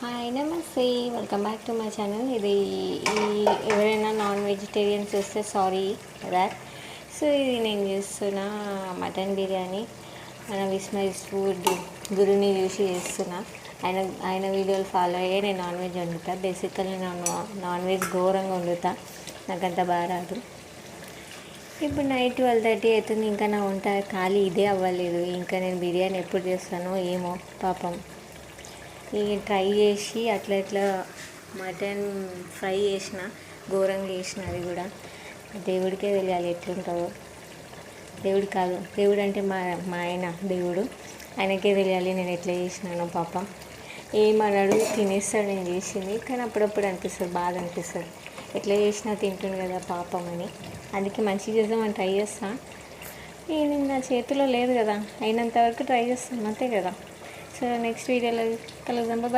Hi నమస్తే, welcome back to my channel. ఇది ఎవరైనా నాన్ వెజిటేరియన్స్ వస్తే సారీ దాట్. సో ఇది నేను చేస్తున్న మటన్ బిర్యానీ. మన విస్మయిస్ ఫుడ్ గురుని చూసి చేస్తున్నా. ఆయన వీడియోలు ఫాలో అయ్యే నేను నాన్ వెజ్ వండుతా. బేసికల్లీ నేను నాన్ వెజ్ ఘోరంగా వండుతా, నాకు అంత బాగా రాదు. ఇప్పుడు నైట్ 12:30 అవుతుంది, ఇంకా నా వంట ఖాళీ ఇదే అవ్వలేదు. ఇంకా నేను బిర్యానీ ఎప్పుడు చేస్తానో ఏమో పాపం. ఇక ట్రై చేసి అట్లా ఇట్లా మటన్ ఫ్రై చేసిన, ఘోరంగా చేసిన. అది కూడా దేవుడికే తెలియాలి ఎట్లుంటుందో. దేవుడు కాదు, దేవుడు అంటే మా మా ఆయన దేవుడు, ఆయనకే తెలియాలి నేను ఎట్లా చేసినానో. పాపం ఏమన్నాడు, తినేస్తాడు నేను చేసింది. కానీ అప్పుడప్పుడు అనిపిస్తుంది, బాధ అనిపిస్తుంది, ఎట్లా చేసినా తింటుంది కదా పాపం అని. అందుకే మంచిగా చేద్దామని ట్రై చేస్తాను. ఇది నా చేతిలో లేదు కదా, అయినంత వరకు ట్రై చేస్తాను అంతే కదా. సో నెక్స్ట్ వీడియోలో కలుద్దాం.